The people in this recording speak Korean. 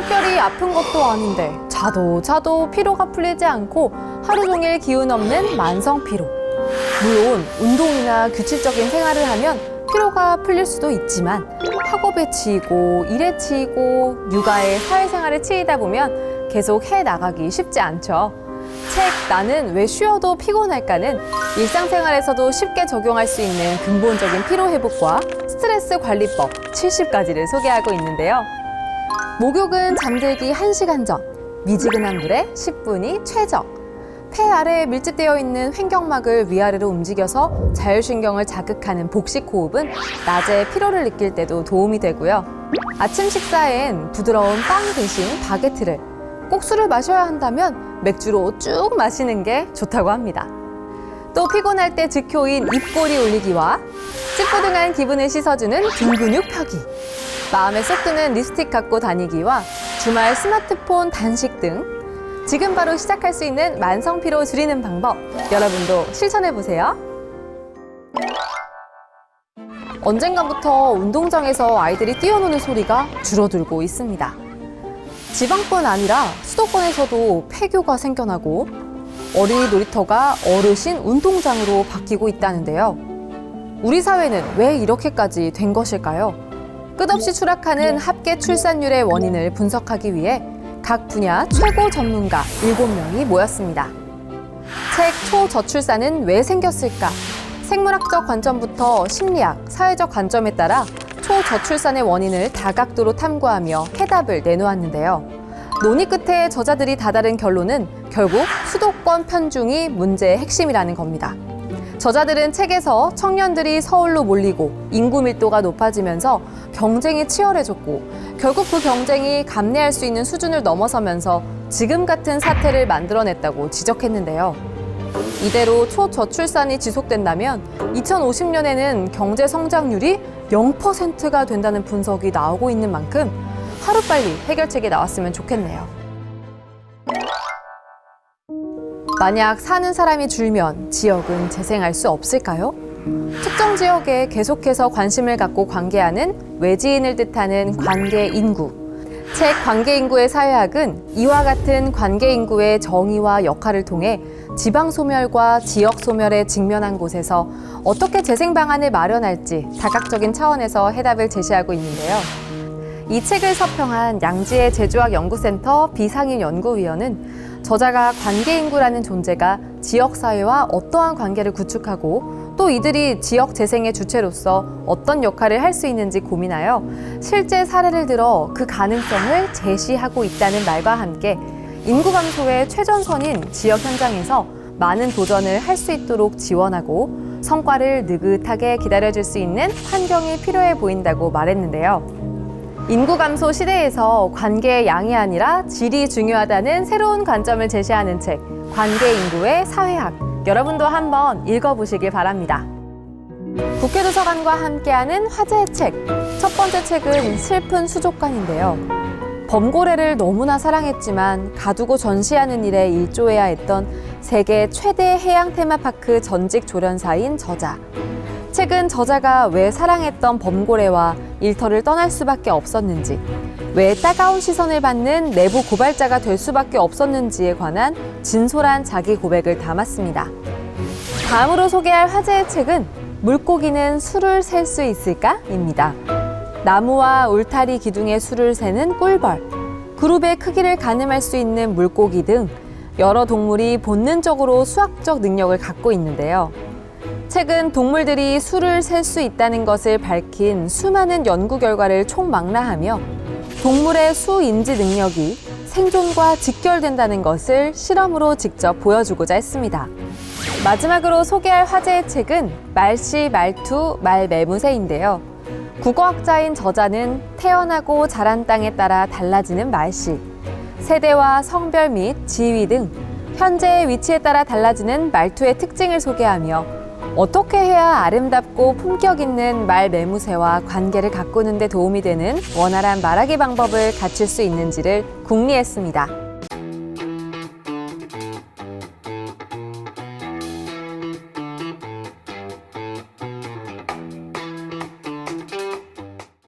특별히 아픈 것도 아닌데 자도 피로가 풀리지 않고 하루 종일 기운 없는 만성 피로. 물론 운동이나 규칙적인 생활을 하면 피로가 풀릴 수도 있지만 학업에 치이고 일에 치이고 육아에 사회생활에 치이다 보면 계속 해나가기 쉽지 않죠. 책 나는 왜 쉬어도 피곤할까는 일상생활에서도 쉽게 적용할 수 있는 근본적인 피로회복과 스트레스 관리법 70가지를 소개하고 있는데요. 목욕은 잠들기 1시간 전, 미지근한 물에 10분이 최적. 폐 아래에 밀집되어 있는 횡격막을 위아래로 움직여서 자율신경을 자극하는 복식호흡은 낮에 피로를 느낄 때도 도움이 되고요. 아침 식사엔 부드러운 빵 대신 바게트를, 꼭 술을 마셔야 한다면 맥주로 쭉 마시는 게 좋다고 합니다. 또 피곤할 때 즉효인 입꼬리 올리기와 찌뿌둥한 기분을 씻어주는 등 근육 펴기, 마음에 쏙 드는 립스틱 갖고 다니기와 주말 스마트폰 단식 등 지금 바로 시작할 수 있는 만성 피로 줄이는 방법, 여러분도 실천해보세요. 언젠가부터 운동장에서 아이들이 뛰어노는 소리가 줄어들고 있습니다. 지방뿐 아니라 수도권에서도 폐교가 생겨나고 어린이 놀이터가 어르신 운동장으로 바뀌고 있다는데요. 우리 사회는 왜 이렇게까지 된 것일까요? 끝없이 추락하는 합계 출산율의 원인을 분석하기 위해 각 분야 최고 전문가 7명이 모였습니다. 책 초저출산은 왜 생겼을까? 생물학적 관점부터 심리학, 사회적 관점에 따라 초저출산의 원인을 다각도로 탐구하며 해답을 내놓았는데요. 논의 끝에 저자들이 다다른 결론은 결국 수도권 편중이 문제의 핵심이라는 겁니다. 저자들은 책에서 청년들이 서울로 몰리고 인구 밀도가 높아지면서 경쟁이 치열해졌고 결국 그 경쟁이 감내할 수 있는 수준을 넘어서면서 지금 같은 사태를 만들어냈다고 지적했는데요. 이대로 초저출산이 지속된다면 2050년에는 경제 성장률이 0%가 된다는 분석이 나오고 있는 만큼 하루빨리 해결책이 나왔으면 좋겠네요. 만약 사는 사람이 줄면 지역은 재생할 수 없을까요? 특정 지역에 계속해서 관심을 갖고 관계하는 외지인을 뜻하는 관계인구. 책 관계인구의 사회학은 이와 같은 관계인구의 정의와 역할을 통해 지방소멸과 지역소멸에 직면한 곳에서 어떻게 재생 방안을 마련할지 다각적인 차원에서 해답을 제시하고 있는데요. 이 책을 서평한 양지의 제주학연구센터 비상임 연구위원은 저자가 관계인구라는 존재가 지역사회와 어떠한 관계를 구축하고 또 이들이 지역 재생의 주체로서 어떤 역할을 할 수 있는지 고민하여 실제 사례를 들어 그 가능성을 제시하고 있다는 말과 함께 인구 감소의 최전선인 지역 현장에서 많은 도전을 할 수 있도록 지원하고 성과를 느긋하게 기다려줄 수 있는 환경이 필요해 보인다고 말했는데요. 인구 감소 시대에서 관계의 양이 아니라 질이 중요하다는 새로운 관점을 제시하는 책, 관계인구의 사회학. 여러분도 한번 읽어보시길 바랍니다. 국회도서관과 함께하는 화제의 책. 첫 번째 책은 슬픈 수족관인데요. 범고래를 너무나 사랑했지만 가두고 전시하는 일에 일조해야 했던 세계 최대 해양 테마파크 전직 조련사인 저자. 책은 저자가 왜 사랑했던 범고래와 일터를 떠날 수밖에 없었는지, 왜 따가운 시선을 받는 내부 고발자가 될 수밖에 없었는지에 관한 진솔한 자기 고백을 담았습니다. 다음으로 소개할 화제의 책은 물고기는 수를 셀 수 있을까?입니다. 나무와 울타리 기둥에 수를 세는 꿀벌, 그룹의 크기를 가늠할 수 있는 물고기 등 여러 동물이 본능적으로 수학적 능력을 갖고 있는데요. 책은 동물들이 수를 셀 수 있다는 것을 밝힌 수많은 연구 결과를 총망라하며 동물의 수 인지 능력이 생존과 직결된다는 것을 실험으로 직접 보여주고자 했습니다. 마지막으로 소개할 화제의 책은 말씨, 말투, 말매무새인데요. 국어학자인 저자는 태어나고 자란 땅에 따라 달라지는 말씨, 세대와 성별 및 지위 등 현재의 위치에 따라 달라지는 말투의 특징을 소개하며 어떻게 해야 아름답고 품격 있는 말매무새와 관계를 가꾸는 데 도움이 되는 원활한 말하기 방법을 갖출 수 있는지를 궁리했습니다.